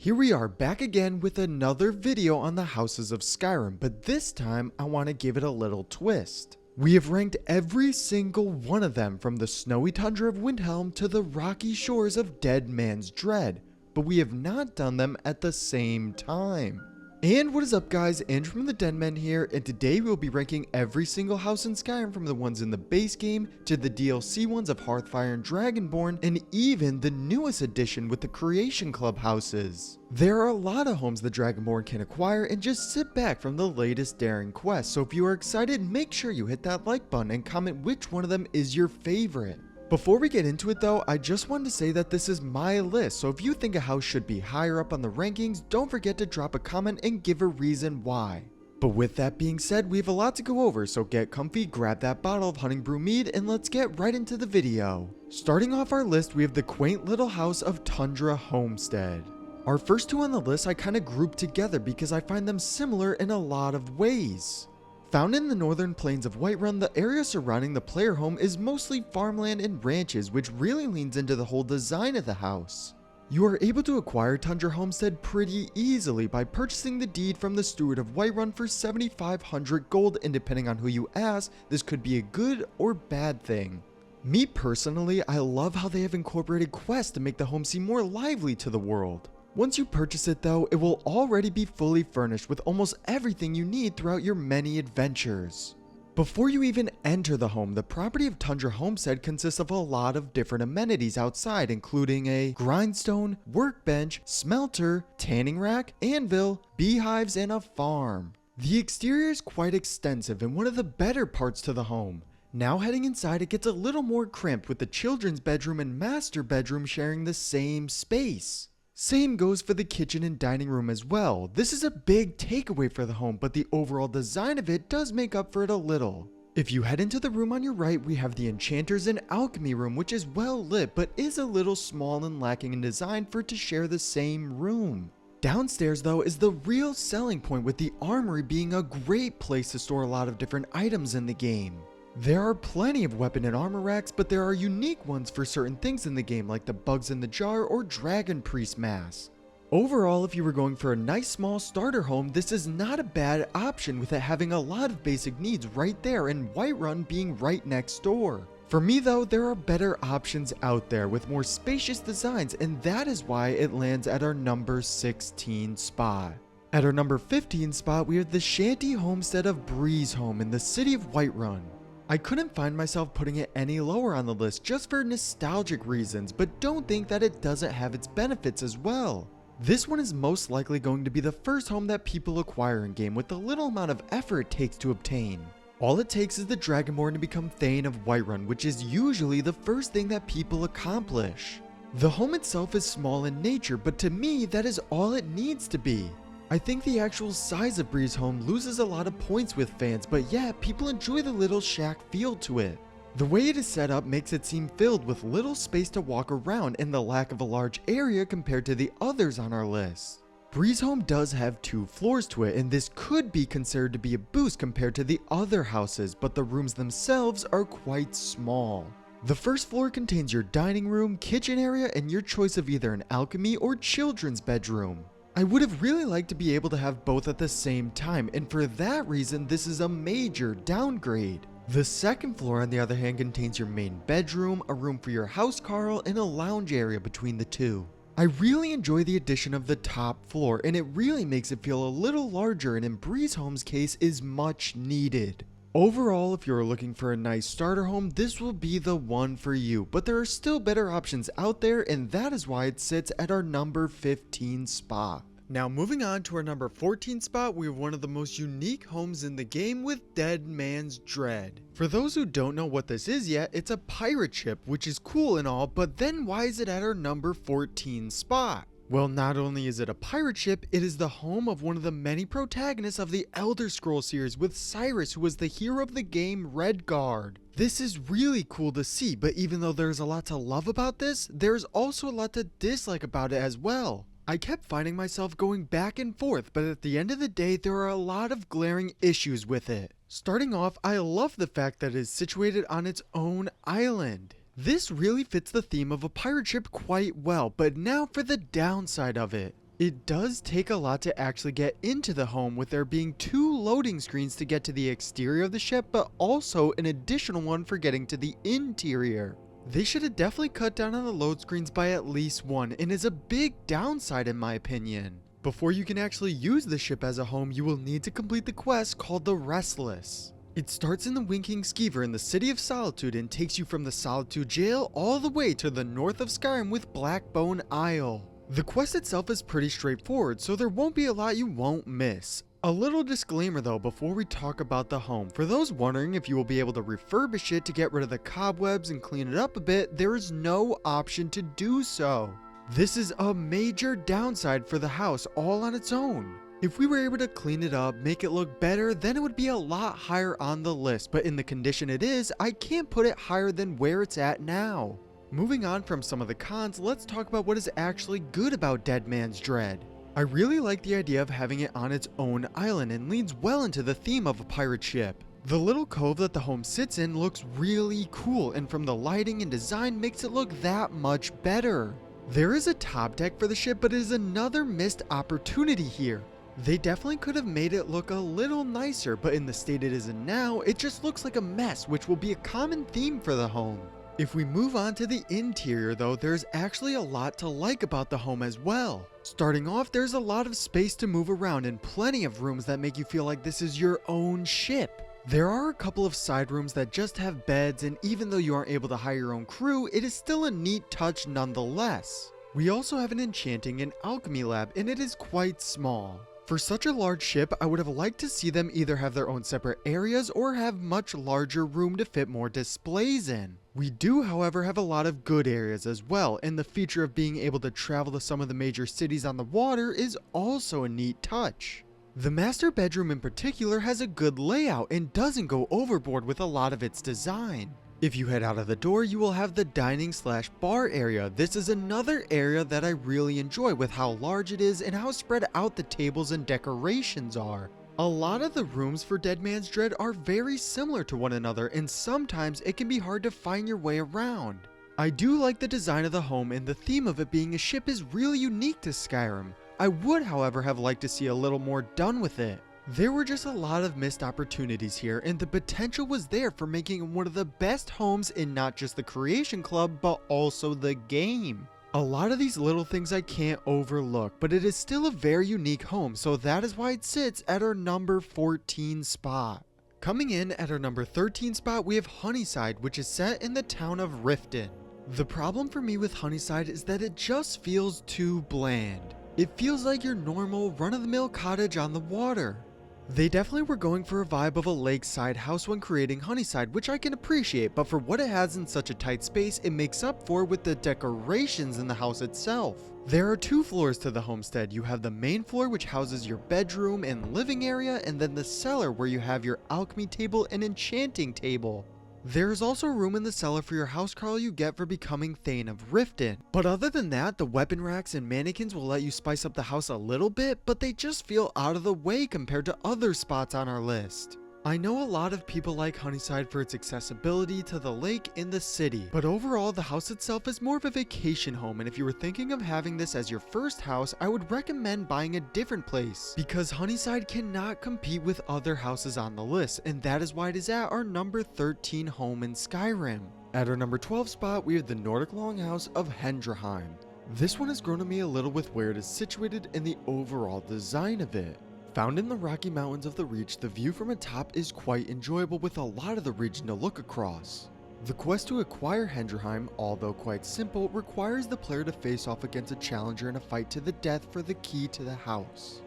Here we are back again with another video on the houses of Skyrim, but this time I want to give it a little twist. We have ranked every single one of them from the snowy tundra of Windhelm to the rocky shores of Dead Man's Dread, but we have not done them at the same time. And what is up guys, Andrew from the Dead Men here, and today we will be ranking every single house in Skyrim from the ones in the base game to the DLC ones of Hearthfire and Dragonborn, and even the newest addition with the Creation Club houses. There are a lot of homes the Dragonborn can acquire, and just sit back from the latest daring quest, so if you are excited, make sure you hit that like button and comment which one of them is your favorite. Before we get into it though, I just wanted to say that this is my list, so if you think a house should be higher up on the rankings, don't forget to drop a comment and give a reason why. But with that being said, we have a lot to go over, so get comfy, grab that bottle of Hunting Brew mead, and let's get right into the video. Starting off our list, we have the quaint little house of Tundra Homestead. Our first two on the list I kind of grouped together because I find them similar in a lot of ways. Found in the northern plains of Whiterun, the area surrounding the player home is mostly farmland and ranches, which really leans into the whole design of the house. You are able to acquire Tundra Homestead pretty easily by purchasing the deed from the Steward of Whiterun for 7,500 gold, and depending on who you ask, this could be a good or bad thing. Me personally, I love how they have incorporated quests to make the home seem more lively to the world. Once you purchase it though, it will already be fully furnished with almost everything you need throughout your many adventures. Before you even enter the home, the property of Tundra Homestead consists of a lot of different amenities outside, including a grindstone, workbench, smelter, tanning rack, anvil, beehives, and a farm. The exterior is quite extensive and one of the better parts to the home. Now heading inside, it gets a little more cramped with the children's bedroom and master bedroom sharing the same space. Same goes for the kitchen and dining room as well. This is a big takeaway for the home, but the overall design of it does make up for it a little. If you head into the room on your right, we have the Enchanters and Alchemy room, which is well lit, but is a little small and lacking in design for it to share the same room. Downstairs though is the real selling point, with the Armory being a great place to store a lot of different items in the game. There are plenty of weapon and armor racks, but there are unique ones for certain things in the game, like the Bugs in the Jar or Dragon Priest Mask. Overall, if you were going for a nice small starter home, this is not a bad option, with it having a lot of basic needs right there and Whiterun being right next door. For me though, there are better options out there with more spacious designs, and that is why it lands at our number 16 spot. At our number 15 spot, we have the shanty homestead of Breezehome in the city of Whiterun. I couldn't find myself putting it any lower on the list just for nostalgic reasons, but don't think that it doesn't have its benefits as well. This one is most likely going to be the first home that people acquire in game with the little amount of effort it takes to obtain. All it takes is the Dragonborn to become Thane of Whiterun, which is usually the first thing that people accomplish. The home itself is small in nature, but to me that is all it needs to be. I think the actual size of Breezehome loses a lot of points with fans, but yeah, people enjoy the little shack feel to it. The way it is set up makes it seem filled with little space to walk around and the lack of a large area compared to the others on our list. Breezehome does have 2 floors to it, and this could be considered to be a boost compared to the other houses, but the rooms themselves are quite small. The first floor contains your dining room, kitchen area, and your choice of either an alchemy or children's bedroom. I would have really liked to be able to have both at the same time, and for that reason this is a major downgrade. The second floor on the other hand contains your main bedroom, a room for your housecarl, and a lounge area between the two. I really enjoy the addition of the top floor, and it really makes it feel a little larger, and in Breezehome's case is much needed. Overall, if you're looking for a nice starter home, this will be the one for you, but there are still better options out there, and that is why it sits at our number 15 spot. Now moving on to our number 14 spot, we have one of the most unique homes in the game with Dead Man's Dread. For those who don't know what this is yet, it's a pirate ship, which is cool and all, but then why is it at our number 14 spot? Well, not only is it a pirate ship, it is the home of one of the many protagonists of the Elder Scrolls series, with Cyrus, who was the hero of the game Redguard. This is really cool to see, but even though there's a lot to love about this, there's also a lot to dislike about it as well. I kept finding myself going back and forth, but at the end of the day, there are a lot of glaring issues with it. Starting off, I love the fact that it is situated on its own island. This really fits the theme of a pirate ship quite well, but now for the downside of it. It does take a lot to actually get into the home, with there being 2 loading screens to get to the exterior of the ship, but also an additional one for getting to the interior. They should have definitely cut down on the load screens by at least 1, and is a big downside in my opinion. Before you can actually use the ship as a home, you will need to complete the quest called the Restless. It starts in the Winking Skeever in the City of Solitude and takes you from the Solitude Jail all the way to the north of Skyrim with Blackbone Isle. The quest itself is pretty straightforward, so there won't be a lot you won't miss. A little disclaimer though before we talk about the home. For those wondering if you will be able to refurbish it to get rid of the cobwebs and clean it up a bit, there is no option to do so. This is a major downside for the house all on its own. If we were able to clean it up, make it look better, then it would be a lot higher on the list, but in the condition it is, I can't put it higher than where it's at now. Moving on from some of the cons, let's talk about what is actually good about Dead Man's Dread. I really like the idea of having it on its own island and leans well into the theme of a pirate ship. The little cove that the home sits in looks really cool, and from the lighting and design makes it look that much better. There is a top deck for the ship, but it is another missed opportunity here. They definitely could have made it look a little nicer, but in the state it is in now, it just looks like a mess, which will be a common theme for the home. If we move on to the interior though, there's actually a lot to like about the home as well. Starting off, there's a lot of space to move around and plenty of rooms that make you feel like this is your own ship. There are a couple of side rooms that just have beds, and even though you aren't able to hire your own crew, it is still a neat touch nonetheless. We also have an enchanting and alchemy lab, and it is quite small. For such a large ship, I would have liked to see them either have their own separate areas or have much larger room to fit more displays in. We do, however, have a lot of good areas as well, and the feature of being able to travel to some of the major cities on the water is also a neat touch. The master bedroom in particular has a good layout and doesn't go overboard with a lot of its design. If you head out of the door, you will have the dining/bar area. This is another area that I really enjoy with how large it is and how spread out the tables and decorations are. A lot of the rooms for Dead Man's Dread are very similar to one another, and sometimes it can be hard to find your way around. I do like the design of the home, and the theme of it being a ship is really unique to Skyrim. I would, however, have liked to see a little more done with it. There were just a lot of missed opportunities here, and the potential was there for making it one of the best homes in not just the Creation Club, but also the game. A lot of these little things I can't overlook, but it is still a very unique home, so that is why it sits at our number 14 spot. Coming in at our number 13 spot, we have Honeyside, which is set in the town of Riften. The problem for me with Honeyside is that it just feels too bland. It feels like your normal run-of-the-mill cottage on the water. They definitely were going for a vibe of a lakeside house when creating Honeyside, which I can appreciate, but for what it has in such a tight space, it makes up for with the decorations in the house itself. There are 2 floors to the homestead. You have the main floor, which houses your bedroom and living area, and then the cellar where you have your alchemy table and enchanting table. There is also room in the cellar for your housecarl you get for becoming Thane of Riften. But other than that, the weapon racks and mannequins will let you spice up the house a little bit, but they just feel out of the way compared to other spots on our list. I know a lot of people like Honeyside for its accessibility to the lake in the city, but overall the house itself is more of a vacation home, and if you were thinking of having this as your first house, I would recommend buying a different place, because Honeyside cannot compete with other houses on the list, and that is why it is at our number 13 home in Skyrim. At our number 12 spot, we have the Nordic Longhouse of Helheim. This one has grown on me a little with where it is situated and the overall design of it. Found in the Rocky Mountains of the Reach, the view from atop is quite enjoyable with a lot of the region to look across. The quest to acquire Helheim, although quite simple, requires the player to face off against a challenger in a fight to the death for the key to the house.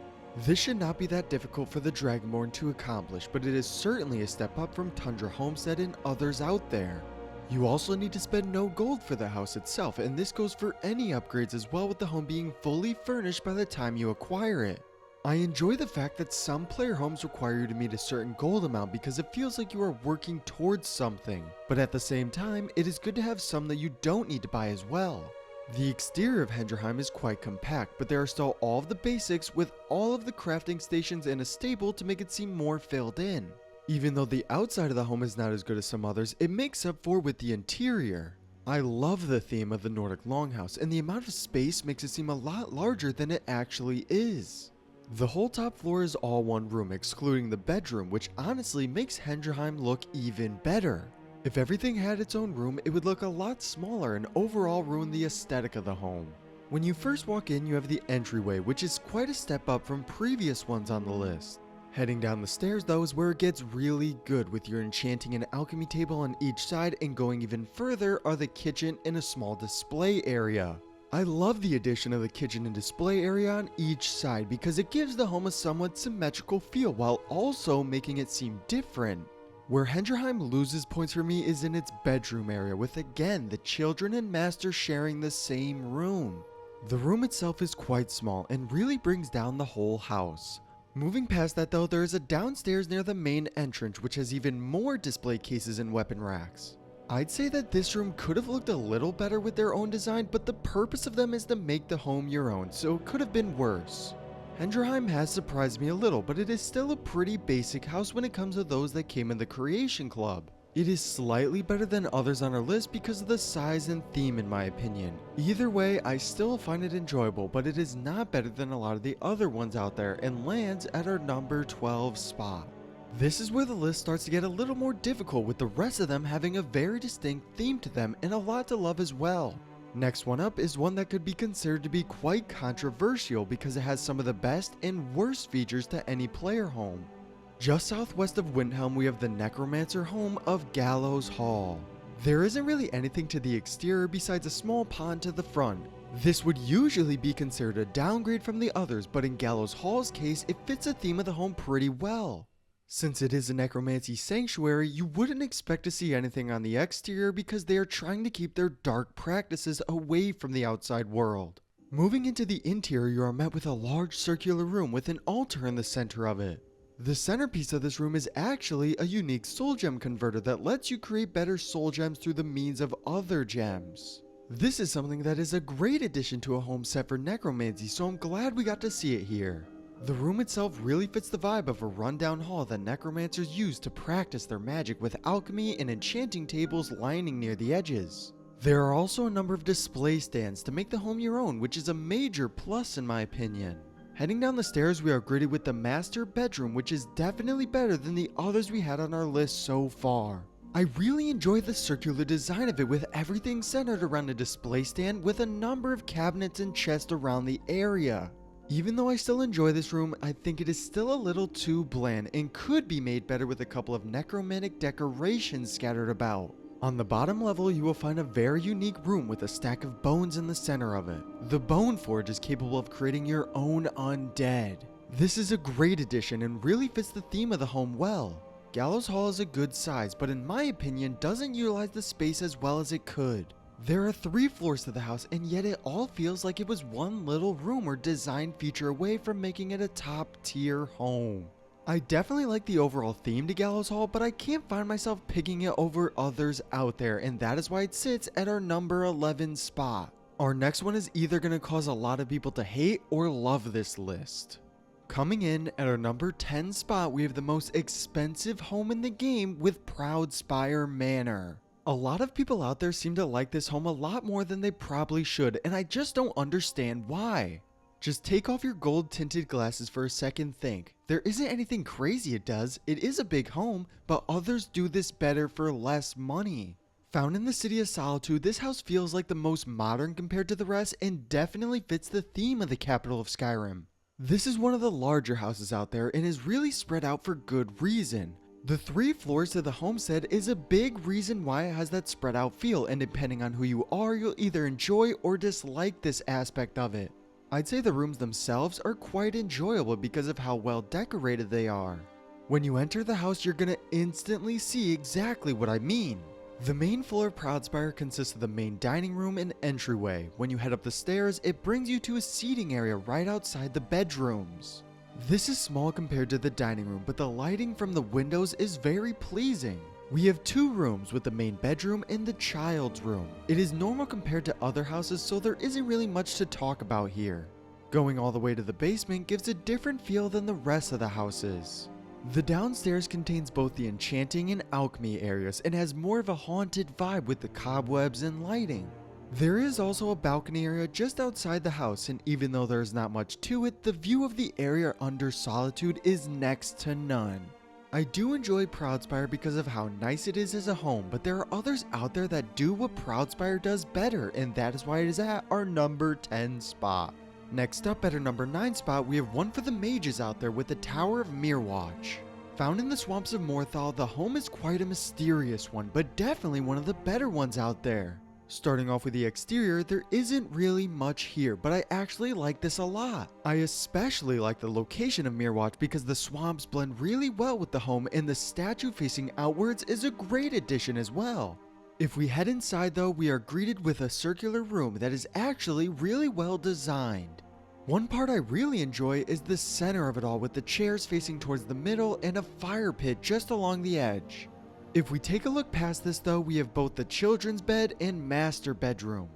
This should not be that difficult for the Dragonborn to accomplish, but it is certainly a step up from Tundra Homestead and others out there. You also need to spend no gold for the house itself, and this goes for any upgrades as well, with the home being fully furnished by the time you acquire it. I enjoy the fact that some player homes require you to meet a certain gold amount because it feels like you are working towards something, but at the same time, it is good to have some that you don't need to buy as well. The exterior of Helheim is quite compact, but there are still all of the basics with all of the crafting stations and a stable to make it seem more filled in. Even though the outside of the home is not as good as some others, it makes up for with the interior. I love the theme of the Nordic Longhouse, and the amount of space makes it seem a lot larger than it actually is. The whole top floor is all one room, excluding the bedroom, which honestly makes Hendrheim look even better. If everything had its own room, it would look a lot smaller and overall ruin the aesthetic of the home. When you first walk in, you have the entryway, which is quite a step up from previous ones on the list. Heading down the stairs though is where it gets really good, with your enchanting and alchemy table on each side, and going even further are the kitchen and a small display area. I love the addition of the kitchen and display area on each side because it gives the home a somewhat symmetrical feel while also making it seem different. Where Hendrheim loses points for me is in its bedroom area, with again the children and master sharing the same room. The room itself is quite small and really brings down the whole house. Moving past that though, there is a downstairs near the main entrance which has even more display cases and weapon racks. I'd say that this room could have looked a little better with their own design, but the purpose of them is to make the home your own, so it could have been worse. Hendrheim has surprised me a little, but it is still a pretty basic house when it comes to those that came in the Creation Club. It is slightly better than others on our list because of the size and theme in my opinion. Either way, I still find it enjoyable, but it is not better than a lot of the other ones out there and lands at our number 12 spot. This is where the list starts to get a little more difficult, with the rest of them having a very distinct theme to them and a lot to love as well. Next one up is one that could be considered to be quite controversial because it has some of the best and worst features to any player home. Just southwest of Windhelm we have the necromancer home of Gallows Hall. There isn't really anything to the exterior besides a small pond to the front. This would usually be considered a downgrade from the others, but in Gallows Hall's case it fits the theme of the home pretty well. Since it is a necromancy sanctuary, you wouldn't expect to see anything on the exterior because they are trying to keep their dark practices away from the outside world. Moving into the interior, you are met with a large circular room with an altar in the center of it. The centerpiece of this room is actually a unique soul gem converter that lets you create better soul gems through the means of other gems. This is something that is a great addition to a home set for necromancy, so I'm glad we got to see it here. The room itself really fits the vibe of a rundown hall that necromancers use to practice their magic, with alchemy and enchanting tables lining near the edges. There are also a number of display stands to make the home your own, which is a major plus in my opinion. Heading down the stairs, we are greeted with the master bedroom, which is definitely better than the others we had on our list so far. I really enjoy the circular design of it, with everything centered around a display stand with a number of cabinets and chests around the area. Even though I still enjoy this room, I think it is still a little too bland and could be made better with a couple of necromantic decorations scattered about. On the bottom level, you will find a very unique room with a stack of bones in the center of it. The Bone Forge is capable of creating your own undead. This is a great addition and really fits the theme of the home well. Gallows Hall is a good size, but in my opinion doesn't utilize the space as well as it could. There are 3 floors to the house, and yet it all feels like it was one little room or design feature away from making it a top tier home. I definitely like the overall theme to Gallows Hall, but I can't find myself picking it over others out there, and that is why it sits at our number 11 spot. Our next one is either going to cause a lot of people to hate or love this list. Coming in at our number 10 spot, we have the most expensive home in the game with Proudspire Manor. A lot of people out there seem to like this home a lot more than they probably should, and I just don't understand why. Just take off your gold tinted glasses for a second. Think. There isn't anything crazy it does. It is a big home, but others do this better for less money. Found in the City of Solitude, this house feels like the most modern compared to the rest and definitely fits the theme of the capital of Skyrim. This is one of the larger houses out there and is really spread out for good reason. The 3 floors to the homestead is a big reason why it has that spread out feel, and depending on who you are, you'll either enjoy or dislike this aspect of it. I'd say the rooms themselves are quite enjoyable because of how well decorated they are. When you enter the house, you're gonna instantly see exactly what I mean. The main floor of Proudspire consists of the main dining room and entryway. When you head up the stairs, it brings you to a seating area right outside the bedrooms. This is small compared to the dining room, but the lighting from the windows is very pleasing. We have 2 rooms with the main bedroom and the child's room. It is normal compared to other houses, so there isn't really much to talk about here. Going all the way to the basement gives a different feel than the rest of the houses. The downstairs contains both the enchanting and alchemy areas and has more of a haunted vibe with the cobwebs and lighting. There is also a balcony area just outside the house, and even though there is not much to it, the view of the area under Solitude is next to none. I do enjoy Proudspire because of how nice it is as a home, but there are others out there that do what Proudspire does better, and that is why it is at our number 10 spot. Next up at our number 9 spot, we have one for the mages out there with the Tower of Mirwatch. Found in the swamps of Morthal, the home is quite a mysterious one, but definitely one of the better ones out there. Starting off with the exterior, there isn't really much here, but I actually like this a lot. I especially like the location of Mirwatch because the swamps blend really well with the home, and the statue facing outwards is a great addition as well. If we head inside though, we are greeted with a circular room that is actually really well designed. One part I really enjoy is the center of it all, with the chairs facing towards the middle and a fire pit just along the edge. If we take a look past this though, we have both the children's bed and master bedroom.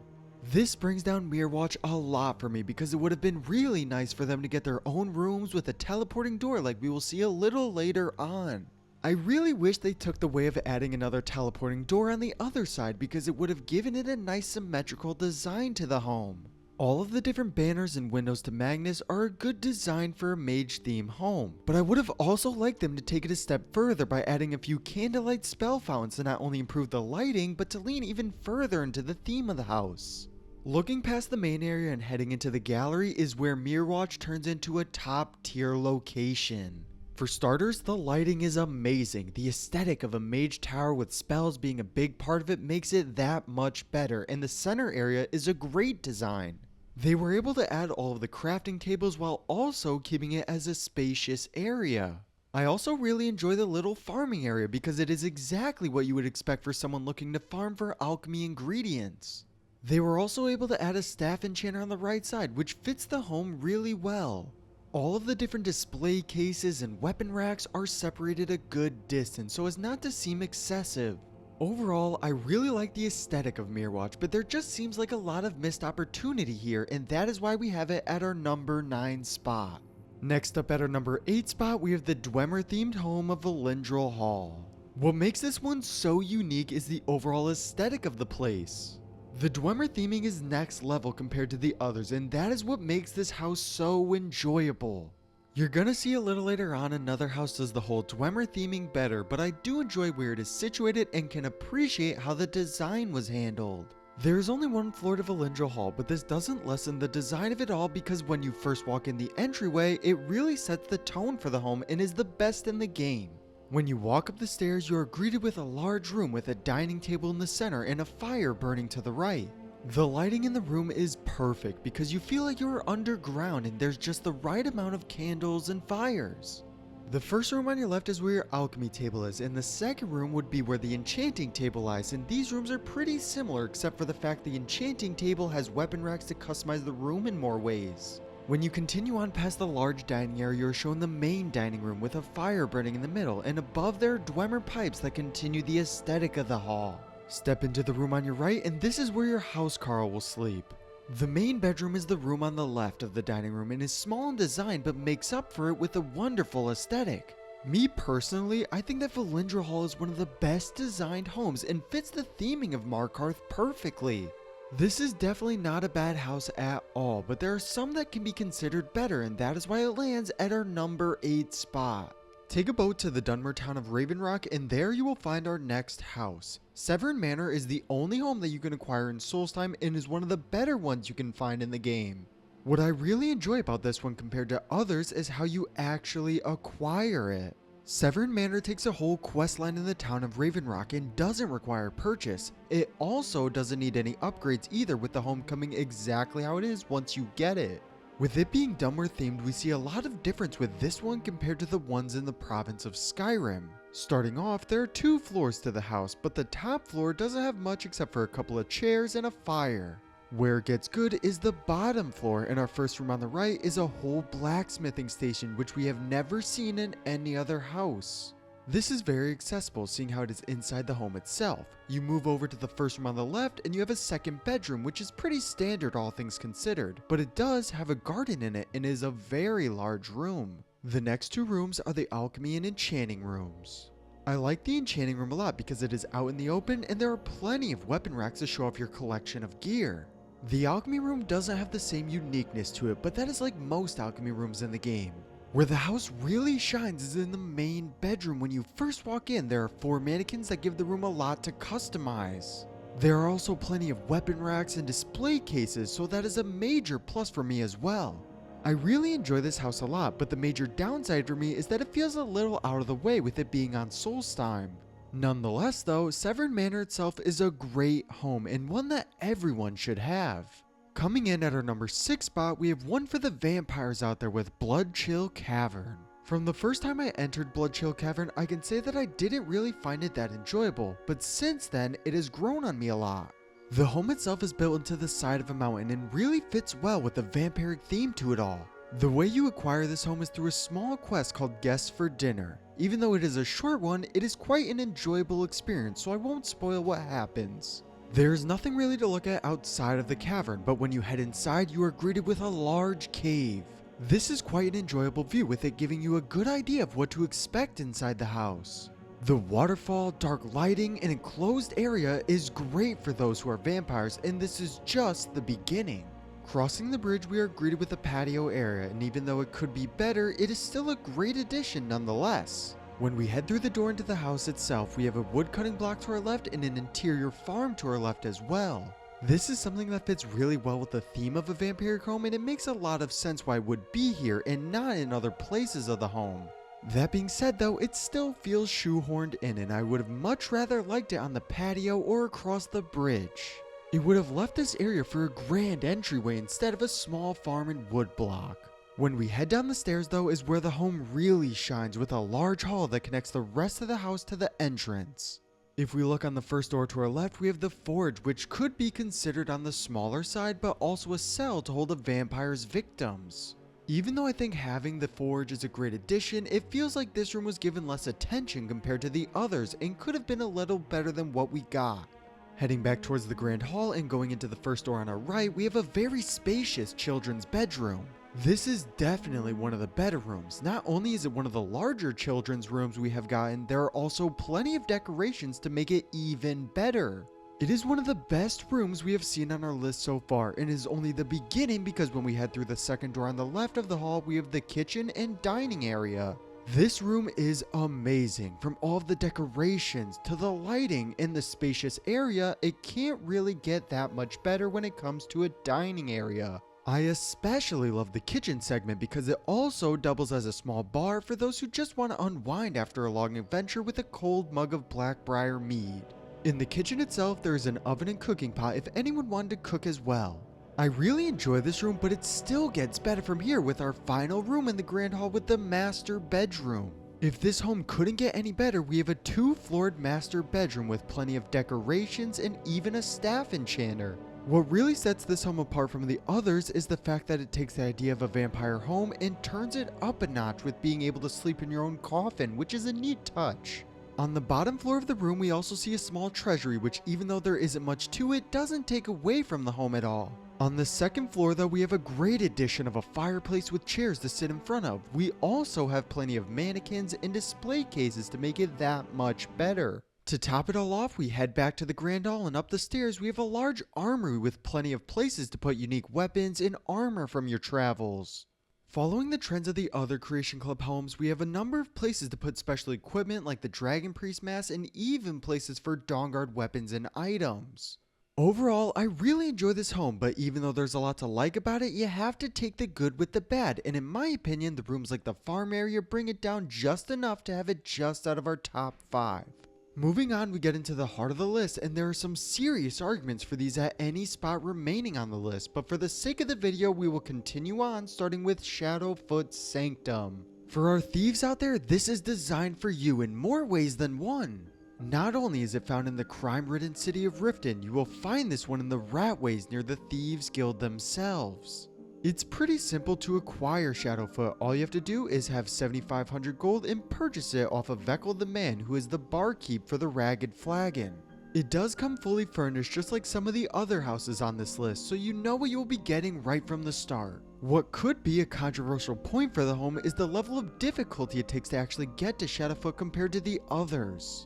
This brings down Mirwatch a lot for me because it would have been really nice for them to get their own rooms with a teleporting door like we will see a little later on. I really wish they took the way of adding another teleporting door on the other side because it would have given it a nice symmetrical design to the home. All of the different banners and windows to Magnus are a good design for a mage theme home, but I would have also liked them to take it a step further by adding a few candlelight spell fountains to not only improve the lighting, but to lean even further into the theme of the house. Looking past the main area and heading into the gallery is where Mirwatch turns into a top tier location. For starters, the lighting is amazing. The aesthetic of a mage tower with spells being a big part of it makes it that much better, and the center area is a great design. They were able to add all of the crafting tables while also keeping it as a spacious area. I also really enjoy the little farming area because it is exactly what you would expect for someone looking to farm for alchemy ingredients. They were also able to add a staff enchanter on the right side, which fits the home really well. All of the different display cases and weapon racks are separated a good distance so as not to seem excessive. Overall, I really like the aesthetic of Mirwatch, but there just seems like a lot of missed opportunity here, and that is why we have it at our number 9 spot. Next up at our number 8 spot, we have the Dwemer themed home of Valindral Hall. What makes this one so unique is the overall aesthetic of the place. The Dwemer theming is next level compared to the others, and that is what makes this house so enjoyable. You're gonna see a little later on another house does the whole Dwemer theming better, but I do enjoy where it is situated and can appreciate how the design was handled. There is only one floor to Valindral Hall, but this doesn't lessen the design of it all because when you first walk in the entryway, it really sets the tone for the home and is the best in the game. When you walk up the stairs, you are greeted with a large room with a dining table in the center and a fire burning to the right. The lighting in the room is perfect because you feel like you are underground and there's just the right amount of candles and fires. The first room on your left is where your alchemy table is, and the second room would be where the enchanting table lies, and these rooms are pretty similar except for the fact the enchanting table has weapon racks to customize the room in more ways. When you continue on past the large dining area, you are shown the main dining room with a fire burning in the middle, and above there are Dwemer pipes that continue the aesthetic of the hall. Step into the room on your right, and this is where your housecarl will sleep. The main bedroom is the room on the left of the dining room and is small in design but makes up for it with a wonderful aesthetic. Me personally, I think that Valindral Hall is one of the best designed homes and fits the theming of Markarth perfectly. This is definitely not a bad house at all, but there are some that can be considered better, and that is why it lands at our number 8 spot. Take a boat to the Dunmer town of Ravenrock, and there you will find our next house. Severn Manor is the only home that you can acquire in Solstheim and is one of the better ones you can find in the game. What I really enjoy about this one compared to others is how you actually acquire it. Severn Manor takes a whole questline in the town of Ravenrock and doesn't require purchase. It also doesn't need any upgrades either, with the home coming exactly how it is once you get it. With it being Dunmer themed, we see a lot of difference with this one compared to the ones in the province of Skyrim. Starting off, there are 2 floors to the house, but the top floor doesn't have much except for a couple of chairs and a fire. Where it gets good is the bottom floor, and our first room on the right is a whole blacksmithing station, which we have never seen in any other house. This is very accessible, seeing how it is inside the home itself. You move over to the first room on the left and you have a second bedroom, which is pretty standard all things considered, but it does have a garden in it and is a very large room. The next two rooms are the alchemy and enchanting rooms. I like the enchanting room a lot because it is out in the open and there are plenty of weapon racks to show off your collection of gear. The alchemy room doesn't have the same uniqueness to it, but that is like most alchemy rooms in the game. Where the house really shines is in the main bedroom. When you first walk in, there are 4 mannequins that give the room a lot to customize. There are also plenty of weapon racks and display cases, so that is a major plus for me as well. I really enjoy this house a lot, but the major downside for me is that it feels a little out of the way with it being on Solstheim. Nonetheless though, Severn Manor itself is a great home and one that everyone should have. Coming in at our number 6 spot, we have one for the vampires out there with Bloodchill Cavern. From the first time I entered Bloodchill Cavern, I can say that I didn't really find it that enjoyable, but since then, it has grown on me a lot. The home itself is built into the side of a mountain and really fits well with the vampiric theme to it all. The way you acquire this home is through a small quest called Guests for Dinner. Even though it is a short one, it is quite an enjoyable experience, so I won't spoil what happens. There is nothing really to look at outside of the cavern, but when you head inside, you are greeted with a large cave. This is quite an enjoyable view, with it giving you a good idea of what to expect inside the house. The waterfall, dark lighting, and enclosed area is great for those who are vampires, and this is just the beginning. Crossing the bridge, we are greeted with a patio area, and even though it could be better, it is still a great addition nonetheless. When we head through the door into the house itself, we have a wood cutting block to our left and an interior farm to our left as well. This is something that fits really well with the theme of a vampiric home, and it makes a lot of sense why it would be here and not in other places of the home. That being said though, it still feels shoehorned in, and I would have much rather liked it on the patio or across the bridge. It would have left this area for a grand entryway instead of a small farm and wood block. When we head down the stairs though is where the home really shines, with a large hall that connects the rest of the house to the entrance. If we look on the first door to our left, we have the forge, which could be considered on the smaller side, but also a cell to hold a vampire's victims. Even though I think having the forge is a great addition, it feels like this room was given less attention compared to the others and could have been a little better than what we got. Heading back towards the grand hall and going into the first door on our right, we have a very spacious children's bedroom. This is definitely one of the better rooms. Not only is it one of the larger children's rooms we have gotten, there are also plenty of decorations to make it even better. It is one of the best rooms we have seen on our list so far, and is only the beginning because when we head through the second door on the left of the hall, we have the kitchen and dining area. This room is amazing. From all of the decorations to the lighting and the spacious area, it can't really get that much better when it comes to a dining area. I especially love the kitchen segment because it also doubles as a small bar for those who just want to unwind after a long adventure with a cold mug of Blackbriar mead. In the kitchen itself, there is an oven and cooking pot if anyone wanted to cook as well. I really enjoy this room, but it still gets better from here with our final room in the grand hall with the master bedroom. If this home couldn't get any better, we have a 2-floored master bedroom with plenty of decorations and even a staff enchanter. What really sets this home apart from the others is the fact that it takes the idea of a vampire home and turns it up a notch with being able to sleep in your own coffin, which is a neat touch. On the bottom floor of the room, we also see a small treasury, which even though there isn't much to it, doesn't take away from the home at all. On the second floor though, we have a great addition of a fireplace with chairs to sit in front of. We also have plenty of mannequins and display cases to make it that much better. To top it all off, we head back to the grand hall, and up the stairs we have a large armory with plenty of places to put unique weapons and armor from your travels. Following the trends of the other Creation Club homes, we have a number of places to put special equipment like the Dragon Priest mask, and even places for Dawnguard weapons and items. Overall, I really enjoy this home, but even though there's a lot to like about it, you have to take the good with the bad, and in my opinion, the rooms like the farm area bring it down just enough to have it just out of our top 5. Moving on, we get into the heart of the list, and there are some serious arguments for these at any spot remaining on the list, but for the sake of the video, we will continue on, starting with Shadowfoot's Sanctum. For our thieves out there, this is designed for you in more ways than one. Not only is it found in the crime-ridden city of Riften, you will find this one in the Ratways near the Thieves Guild themselves. It's pretty simple to acquire Shadowfoot. All you have to do is have 7,500 gold and purchase it off of Veckel the man, who is the barkeep for the Ragged Flagon. It does come fully furnished just like some of the other houses on this list, so you know what you will be getting right from the start. What could be a controversial point for the home is the level of difficulty it takes to actually get to Shadowfoot compared to the others.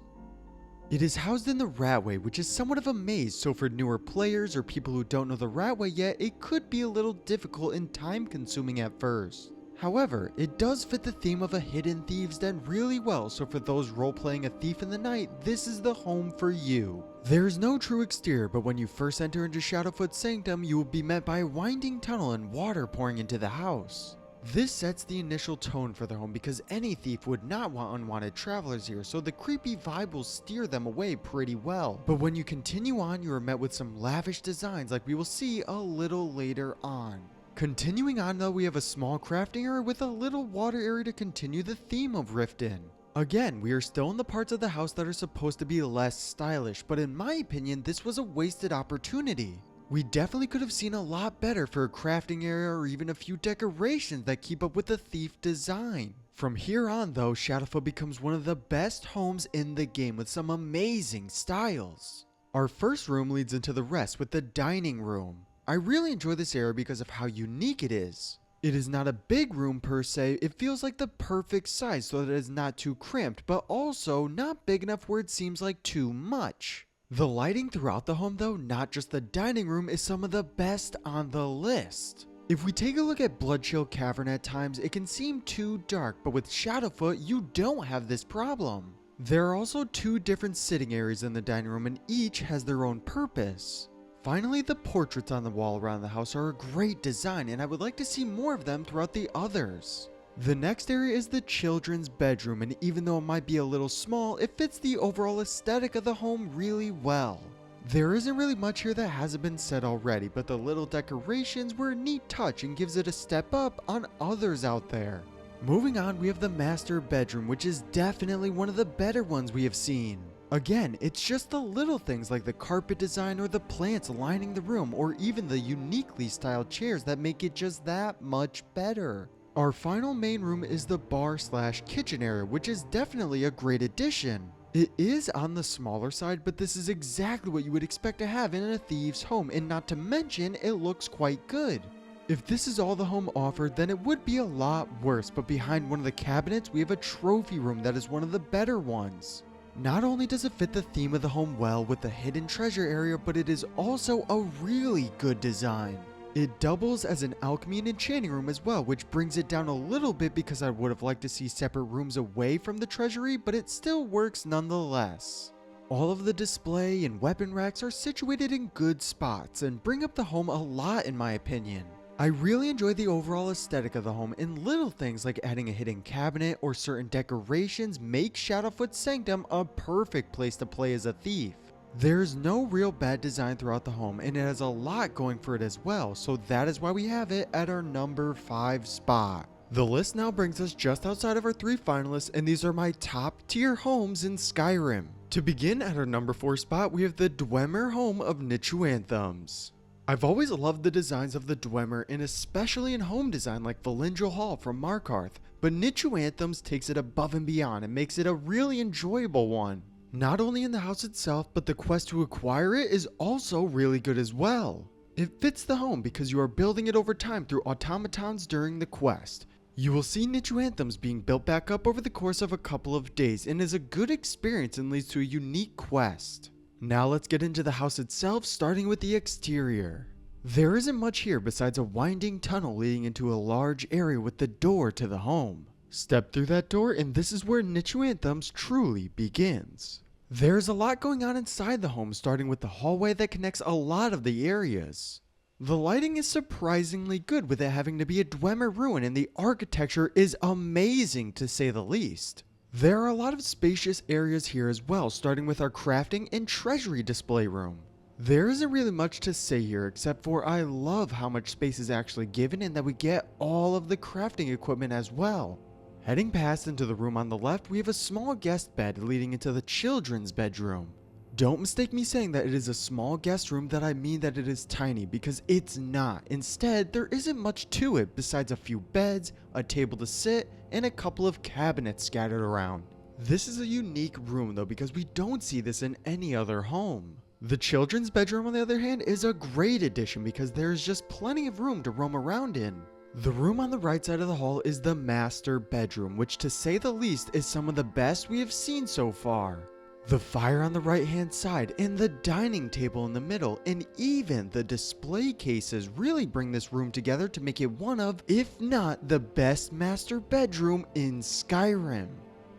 It is housed in the Ratway, which is somewhat of a maze, so for newer players or people who don't know the Ratway yet, it could be a little difficult and time consuming at first. However, it does fit the theme of a hidden thieves den really well, so for those role-playing a thief in the night, this is the home for you. There is no true exterior, but when you first enter into Shadowfoot's sanctum, you will be met by a winding tunnel and water pouring into the house. This sets the initial tone for the home because any thief would not want unwanted travelers here, so the creepy vibe will steer them away pretty well. But when you continue on, you are met with some lavish designs like we will see a little later on. Continuing on though, we have a small crafting area with a little water area to continue the theme of Riften. Again, we are still in the parts of the house that are supposed to be less stylish, but in my opinion, this was a wasted opportunity. We definitely could have seen a lot better for a crafting area or even a few decorations that keep up with the thief design. From here on though, Shadowfoot becomes one of the best homes in the game with some amazing styles. Our first room leads into the rest with the dining room. I really enjoy this area because of how unique it is. It is not a big room per se, it feels like the perfect size so that it is not too cramped, but also not big enough where it seems like too much. The lighting throughout the home though, not just the dining room, is some of the best on the list. If we take a look at Bloodchill Cavern at times, it can seem too dark, but with Shadowfoot, you don't have this problem. There are also two different sitting areas in the dining room and each has their own purpose. Finally, the portraits on the wall around the house are a great design and I would like to see more of them throughout the others. The next area is the children's bedroom, and even though it might be a little small, it fits the overall aesthetic of the home really well. There isn't really much here that hasn't been said already, but the little decorations were a neat touch and gives it a step up on others out there. Moving on, we have the master bedroom, which is definitely one of the better ones we have seen. Again, it's just the little things like the carpet design or the plants lining the room or even the uniquely styled chairs that make it just that much better. Our final main room is the bar/kitchen area, which is definitely a great addition. It is on the smaller side, but this is exactly what you would expect to have in a thief's home, and not to mention it looks quite good. If this is all the home offered, then it would be a lot worse, but behind one of the cabinets we have a trophy room that is one of the better ones. Not only does it fit the theme of the home well with the hidden treasure area, but it is also a really good design. It doubles as an alchemy and enchanting room as well, which brings it down a little bit because I would have liked to see separate rooms away from the treasury, but it still works nonetheless. All of the display and weapon racks are situated in good spots and bring up the home a lot in my opinion. I really enjoy the overall aesthetic of the home, and little things like adding a hidden cabinet or certain decorations make Shadowfoot's Sanctum a perfect place to play as a thief. There's no real bad design throughout the home, and it has a lot going for it as well, so that is why we have it at our number 5 spot. The list now brings us just outside of our 3 finalists, and these are my top tier homes in Skyrim. To begin at our number 4 spot, we have the Dwemer home of Nichuanthums. I've always loved the designs of the Dwemer, and especially in home design like Valindral Hall from Markarth, but Nichuanthums takes it above and beyond and makes it a really enjoyable one. Not only in the house itself, but the quest to acquire it is also really good as well. It fits the home because you are building it over time through automatons during the quest. You will see Nichuanthums being built back up over the course of a couple of days and is a good experience and leads to a unique quest. Now let's get into the house itself, starting with the exterior. There isn't much here besides a winding tunnel leading into a large area with the door to the home. Step through that door and this is where Nichuanthums truly begins. There's a lot going on inside the home, starting with the hallway that connects a lot of the areas. The lighting is surprisingly good with it having to be a Dwemer ruin, and the architecture is amazing to say the least. There are a lot of spacious areas here as well, starting with our crafting and treasury display room. There isn't really much to say here except for I love how much space is actually given and that we get all of the crafting equipment as well. Heading past into the room on the left, we have a small guest bed leading into the children's bedroom. Don't mistake me saying that it is a small guest room that I mean that it is tiny, because it's not. Instead, there isn't much to it besides a few beds, a table to sit, and a couple of cabinets scattered around. This is a unique room though because we don't see this in any other home. The children's bedroom on the other hand is a great addition because there is just plenty of room to roam around in. The room on the right side of the hall is the master bedroom, which to say the least is some of the best we have seen so far. The fire on the right hand side and the dining table in the middle and even the display cases really bring this room together to make it one of, if not the best master bedroom in Skyrim.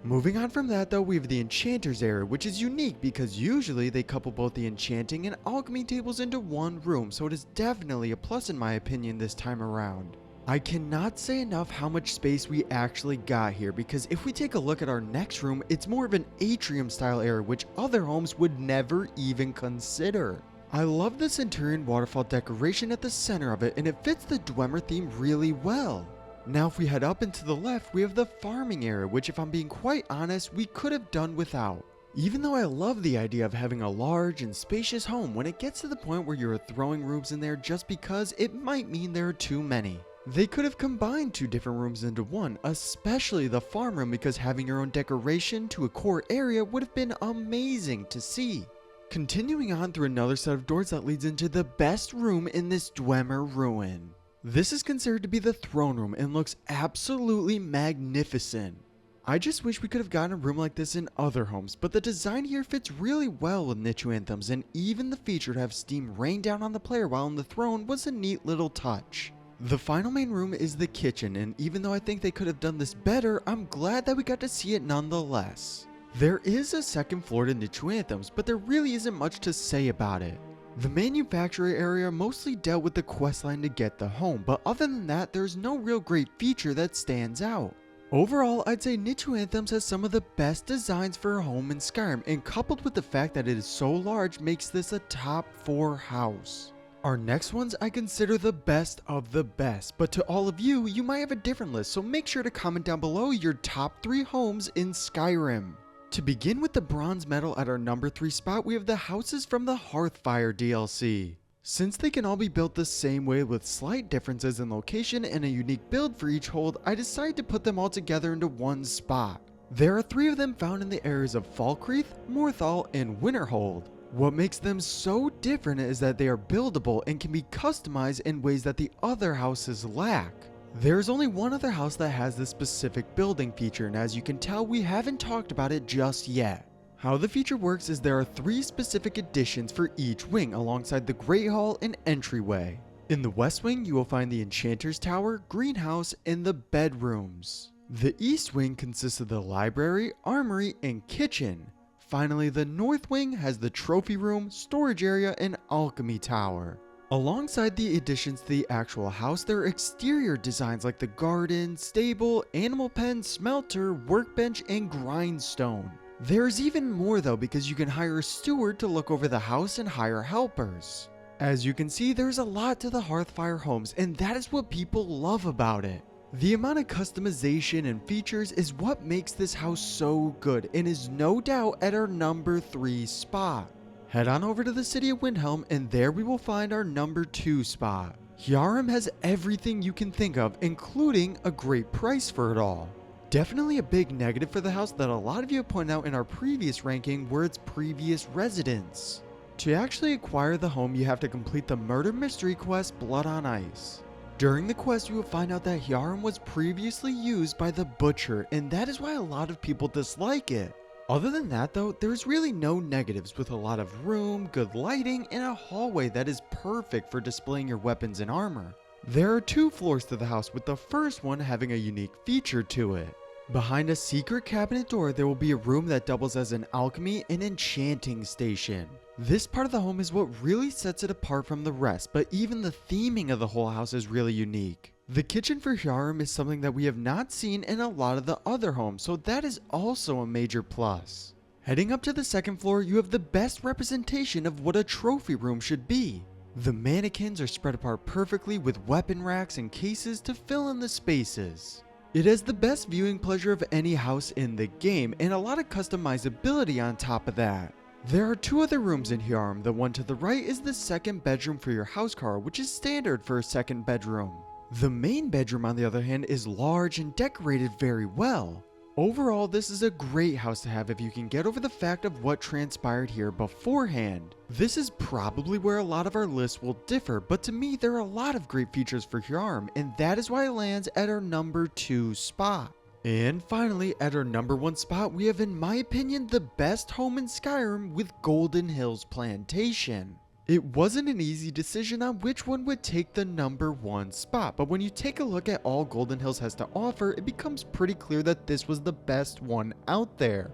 Moving on from that though, we have the enchanter's area, which is unique because usually they couple both the enchanting and alchemy tables into one room, so it is definitely a plus in my opinion this time around. I cannot say enough how much space we actually got here, because if we take a look at our next room, it's more of an atrium style area which other homes would never even consider. I love the Centurion waterfall decoration at the center of it, and it fits the Dwemer theme really well. Now if we head up and to the left, we have the farming area, which if I'm being quite honest, we could have done without. Even though I love the idea of having a large and spacious home, when it gets to the point where you're throwing rooms in there just because it might mean there are too many. They could have combined two different rooms into one, especially the farm room, because having your own decoration to a core area would have been amazing to see. Continuing on through another set of doors that leads into the best room in this Dwemer ruin. This is considered to be the throne room and looks absolutely magnificent. I just wish we could have gotten a room like this in other homes, but the design here fits really well with Nichu Anthems, and even the feature to have steam rain down on the player while on the throne was a neat little touch. The final main room is the kitchen, and even though I think they could have done this better, I'm glad that we got to see it nonetheless. There is a second floor to Nichu Anthems, but there really isn't much to say about it. The manufacturer area mostly dealt with the questline to get the home, but other than that, there's no real great feature that stands out. Overall, I'd say Nichu Anthems has some of the best designs for a home in Skyrim, and coupled with the fact that it is so large makes this a top 4 house. Our next ones I consider the best of the best, but to all of you, you might have a different list, so make sure to comment down below your top 3 homes in Skyrim. To begin with the bronze medal at our number 3 spot, we have the houses from the Hearthfire DLC. Since they can all be built the same way with slight differences in location and a unique build for each hold, I decided to put them all together into one spot. There are 3 of them found in the areas of Falkreath, Morthal, and Winterhold. What makes them so different is that they are buildable and can be customized in ways that the other houses lack. There's only one other house that has this specific building feature, and as you can tell, we haven't talked about it just yet. How the feature works is there are 3 specific additions for each wing alongside the Great Hall and entryway. In the West Wing, you will find the Enchanter's Tower, Greenhouse, and the bedrooms. The East Wing consists of the library, armory, and kitchen. Finally, the North Wing has the trophy room, storage area, and alchemy tower. Alongside the additions to the actual house, there are exterior designs like the garden, stable, animal pen, smelter, workbench, and grindstone. There's even more though, because you can hire a steward to look over the house and hire helpers. As you can see, there's a lot to the Hearthfire homes, and that is what people love about it. The amount of customization and features is what makes this house so good and is no doubt at our number 3 spot. Head on over to the city of Windhelm and there we will find our number 2 spot. Skyrim has everything you can think of, including a great price for it all. Definitely a big negative for the house that a lot of you have pointed out in our previous ranking were its previous residents. To actually acquire the home, you have to complete the murder mystery quest Blood on Ice. During the quest, you will find out that Skyrim was previously used by the Butcher, and that is why a lot of people dislike it. Other than that though, there's really no negatives, with a lot of room, good lighting, and a hallway that is perfect for displaying your weapons and armor. There are 2 floors to the house, with the first one having a unique feature to it. Behind a secret cabinet door, there will be a room that doubles as an alchemy and enchanting station. This part of the home is what really sets it apart from the rest, but even the theming of the whole house is really unique. The kitchen for Skyrim is something that we have not seen in a lot of the other homes, so that is also a major plus. Heading up to the second floor, you have the best representation of what a trophy room should be. The mannequins are spread apart perfectly with weapon racks and cases to fill in the spaces. It has the best viewing pleasure of any house in the game, and a lot of customizability on top of that. There are 2 other rooms in Skyrim. The one to the right is the second bedroom for your housecar, which is standard for a second bedroom. The main bedroom, on the other hand, is large and decorated very well. Overall, this is a great house to have if you can get over the fact of what transpired here beforehand. This is probably where a lot of our lists will differ, but to me there are a lot of great features for Skyrim, and that is why it lands at our number 2 spot. And finally, at our number 1 spot, we have, in my opinion, the best home in Skyrim with Golden Hills Plantation. It wasn't an easy decision on which one would take the number 1 spot, but when you take a look at all Golden Hills has to offer, it becomes pretty clear that this was the best one out there.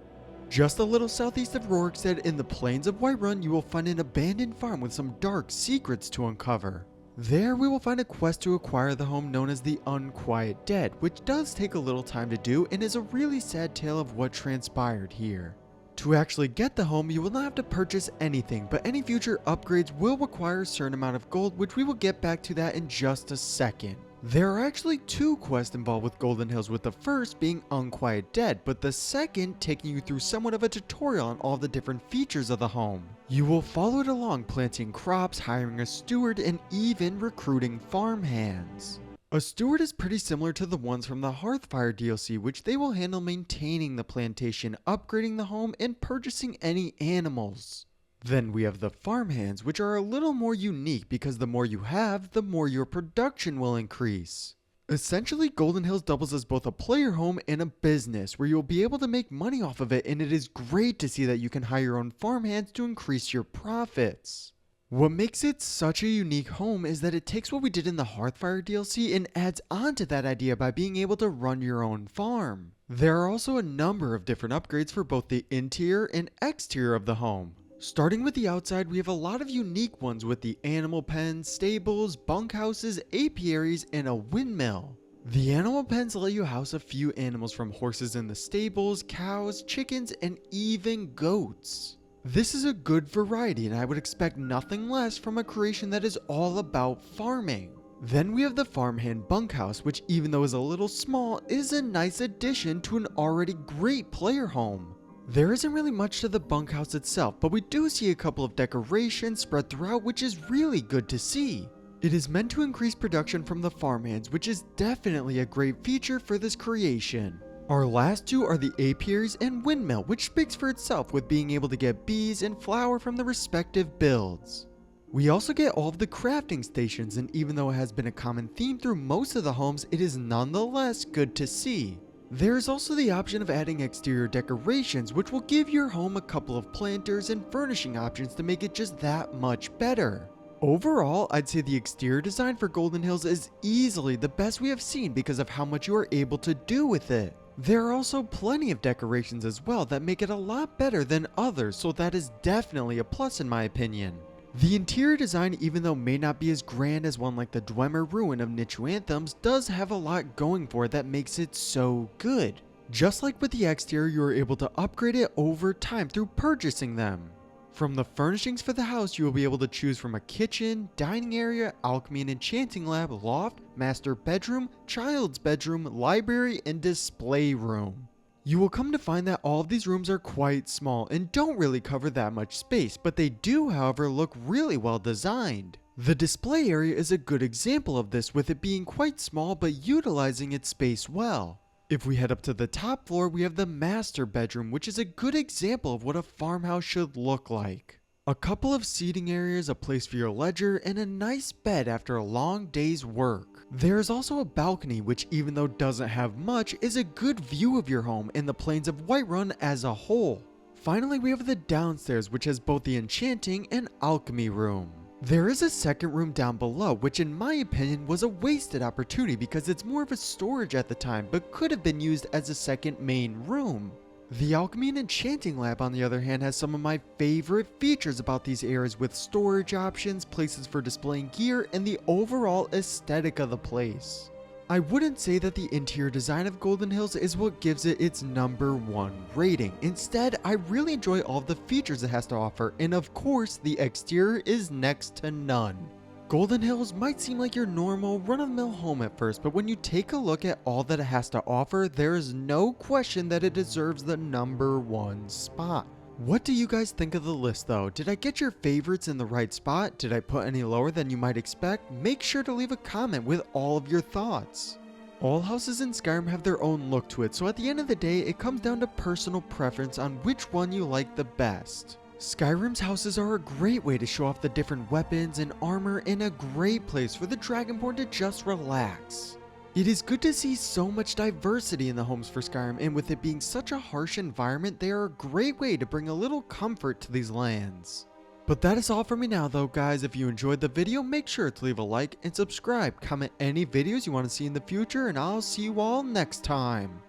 Just a little southeast of Rorikstead in the plains of Whiterun, you will find an abandoned farm with some dark secrets to uncover. There we will find a quest to acquire the home known as the Unquiet Dead, which does take a little time to do and is a really sad tale of what transpired here. To actually get the home, you will not have to purchase anything, but any future upgrades will require a certain amount of gold, which we will get back to that in just a second. There are actually 2 quests involved with Golden Hills, with the first being Unquiet Dead, but the second taking you through somewhat of a tutorial on all the different features of the home. You will follow it along planting crops, hiring a steward, and even recruiting farmhands. A steward is pretty similar to the ones from the Hearthfire DLC, which they will handle maintaining the plantation, upgrading the home, and purchasing any animals. Then we have the farmhands, which are a little more unique because the more you have, the more your production will increase. Essentially, Golden Hills doubles as both a player home and a business, where you'll be able to make money off of it, and it is great to see that you can hire your own farmhands to increase your profits. What makes it such a unique home is that it takes what we did in the Hearthfire DLC and adds on to that idea by being able to run your own farm. There are also a number of different upgrades for both the interior and exterior of the home. Starting with the outside, we have a lot of unique ones with the animal pens, stables, bunkhouses, apiaries, and a windmill. The animal pens let you house a few animals, from horses in the stables, cows, chickens, and even goats. This is a good variety, and I would expect nothing less from a creation that is all about farming. Then we have the farmhand bunkhouse, which, even though is a little small, is a nice addition to an already great player home. There isn't really much to the bunkhouse itself, but we do see a couple of decorations spread throughout, which is really good to see. It is meant to increase production from the farmhands, which is definitely a great feature for this creation. Our last 2 are the apiaries and windmill, which speaks for itself with being able to get bees and flour from the respective builds. We also get all of the crafting stations, and even though it has been a common theme through most of the homes, it is nonetheless good to see. There is also the option of adding exterior decorations, which will give your home a couple of planters and furnishing options to make it just that much better. Overall, I'd say the exterior design for Golden Hills is easily the best we have seen because of how much you are able to do with it. There are also plenty of decorations as well that make it a lot better than others, so that is definitely a plus in my opinion. The interior design, even though may not be as grand as one like the Dwemer Ruin of Nichu Anthems, does have a lot going for it that makes it so good. Just like with the exterior, you are able to upgrade it over time through purchasing them. From the furnishings for the house, you will be able to choose from a kitchen, dining area, alchemy and enchanting lab, loft, master bedroom, child's bedroom, library, and display room. You will come to find that all of these rooms are quite small and don't really cover that much space, but they do, however, look really well designed. The display area is a good example of this, with it being quite small but utilizing its space well. If we head up to the top floor, we have the master bedroom, which is a good example of what a farmhouse should look like. A couple of seating areas, a place for your ledger, and a nice bed after a long day's work. There is also a balcony, which, even though doesn't have much, is a good view of your home and the plains of Whiterun as a whole. Finally, we have the downstairs, which has both the enchanting and alchemy room. There is a second room down below, which in my opinion was a wasted opportunity because it's more of a storage at the time, but could have been used as a second main room. The alchemy and enchanting lab, on the other hand, has some of my favorite features about these areas, with storage options, places for displaying gear, and the overall aesthetic of the place. I wouldn't say that the interior design of Golden Hills is what gives it its number 1 rating. Instead, I really enjoy all of the features it has to offer, and of course, the exterior is next to none. Golden Hills might seem like your normal run-of-the-mill home at first, but when you take a look at all that it has to offer, there is no question that it deserves the number 1 spot. What do you guys think of the list though? Did I get your favorites in the right spot? Did I put any lower than you might expect? Make sure to leave a comment with all of your thoughts. All houses in Skyrim have their own look to it, so at the end of the day, it comes down to personal preference on which one you like the best. Skyrim's houses are a great way to show off the different weapons and armor, and a great place for the Dragonborn to just relax. It is good to see so much diversity in the homes for Skyrim, and with it being such a harsh environment, they are a great way to bring a little comfort to these lands. But that is all for me now though, guys. If you enjoyed the video, make sure to leave a like and subscribe. Comment any videos you want to see in the future, and I'll see you all next time.